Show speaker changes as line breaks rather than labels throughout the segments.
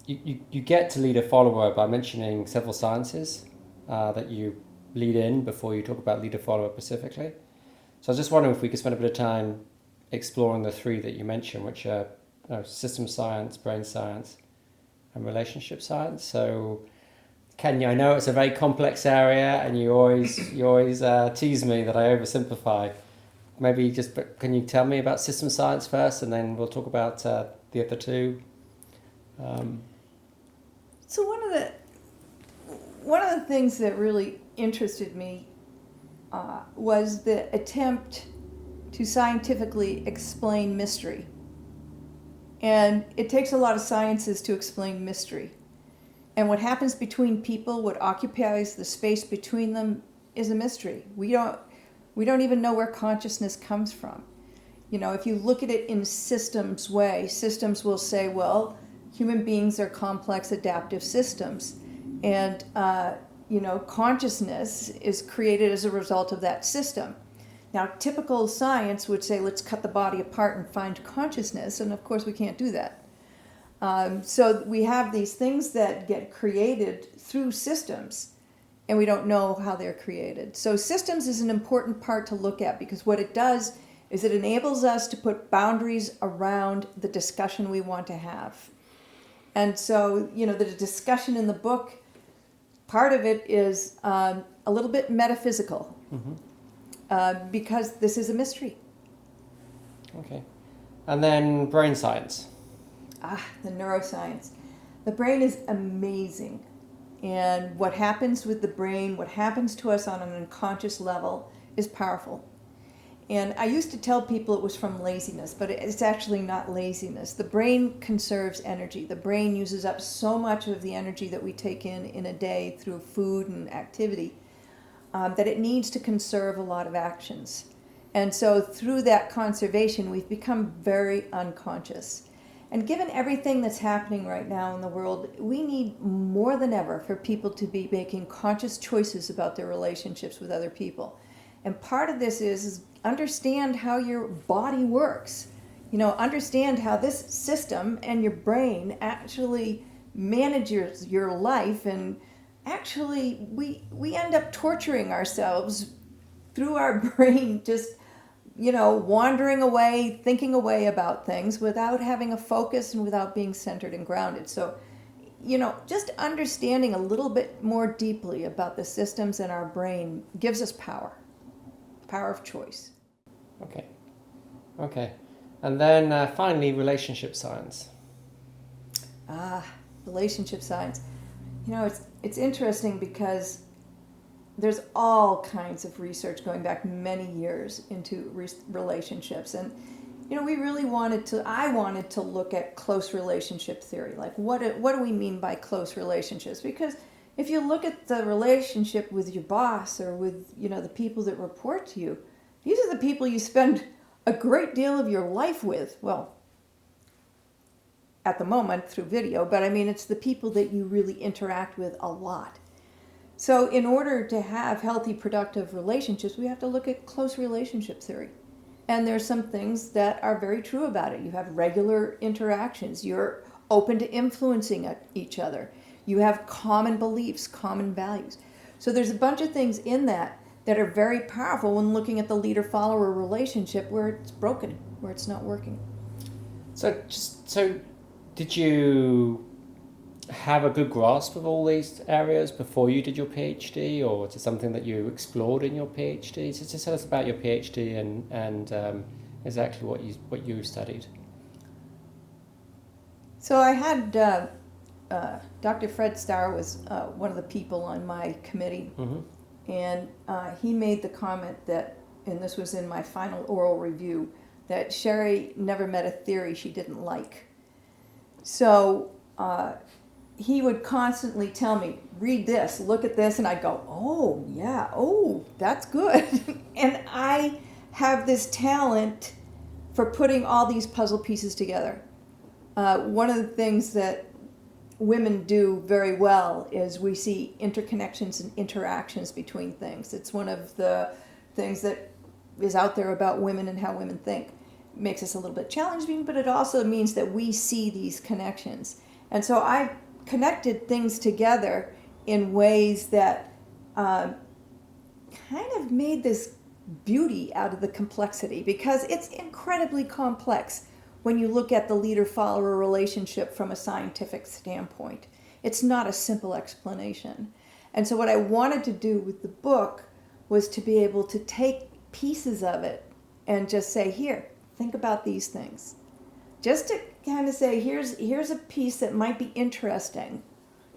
you get to lead a follower by mentioning several sciences that you lead in before you talk about leader follower specifically. So I was just wondering if we could spend a bit of time exploring the three that you mentioned, which are system science, brain science, and relationship science. So Kenya, I know it's a very complex area, and you always tease me that I oversimplify. Maybe just can you tell me about system science first, and then we'll talk about the other two. Um,
So one of the things that really interested me was the attempt to scientifically explain mystery. And it takes a lot of sciences to explain mystery. And what happens between people, what occupies the space between them, is a mystery. We don't even know where consciousness comes from. You know, if you look at it in systems way, systems will say, well, human beings are complex adaptive systems. And, consciousness is created as a result of that system. Now, typical science would say, let's cut the body apart and find consciousness. And of course, we can't do that. So we have these things that get created through systems, and we don't know how they're created. So systems is an important part to look at, because what it does is it enables us to put boundaries around the discussion we want to have. And so, the discussion in the book, part of it is a little bit metaphysical, because this is a mystery.
okay, and then brain science.
The neuroscience. The brain is amazing. And what happens with the brain, what happens to us on an unconscious level, is powerful. And I used to tell people it was from laziness, but it's actually not laziness. The brain conserves energy. The brain uses up so much of the energy that we take in a day through food and activity that it needs to conserve a lot of actions. And so through that conservation, we've become very unconscious. And given everything that's happening right now in the world, we need more than ever for people to be making conscious choices about their relationships with other people. And part of this is understand how your body works. Understand how this system and your brain actually manages your life. And actually, we end up torturing ourselves through our brain, just wandering away, thinking away about things without having a focus and without being centered and grounded. So, just understanding a little bit more deeply about the systems in our brain gives us power of choice.
Okay, and then finally, relationship science.
Relationship science. It's interesting because there's all kinds of research going back many years into relationships. And, I wanted to look at close relationship theory. Like, what do we mean by close relationships? Because if you look at the relationship with your boss or with, the people that report to you, these are the people you spend a great deal of your life with. Well, at the moment through video, but it's the people that you really interact with a lot. So in order to have healthy, productive relationships, we have to look at close relationship theory. And there's some things that are very true about it. You have regular interactions. You're open to influencing each other. You have common beliefs, common values. So there's a bunch of things in that are very powerful when looking at the leader-follower relationship where it's broken, where it's not working.
So did you have a good grasp of all these areas before you did your PhD, or is it something that you explored in your PhD? So just tell us about your PhD and exactly what you studied.
So I had Dr. Fred Starr was one of the people on my committee, and he made the comment that, and this was in my final oral review, that Sherry never met a theory she didn't like. So he would constantly tell me, read this, look at this, and I'd go, oh, yeah, oh, that's good. And I have this talent for putting all these puzzle pieces together. One of the things that women do very well is we see interconnections and interactions between things. It's one of the things that is out there about women and how women think. It makes us a little bit challenging, but it also means that we see these connections. And so I connected things together in ways that kind of made this beauty out of the complexity, because it's incredibly complex when you look at the leader-follower relationship from a scientific standpoint. It's not a simple explanation. And so what I wanted to do with the book was to be able to take pieces of it and just say, here, think about these things. Just to kind of say, here's a piece that might be interesting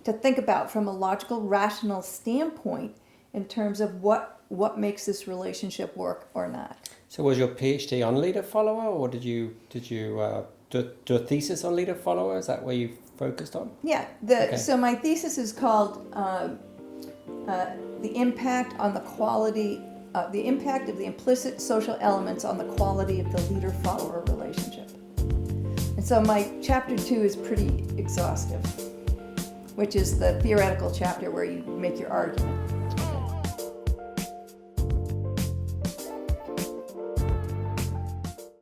to think about from a logical, rational standpoint in terms of what makes this relationship work or not.
So was your PhD on leader follower, or did you do a thesis on leader follower? Is that where you focused on?
Yeah.
Okay.
So my thesis is called the impact on the quality, the impact of the implicit social elements on the quality of the leader-follower relationship. And so my chapter 2 is pretty exhaustive, which is the theoretical chapter where you make your argument.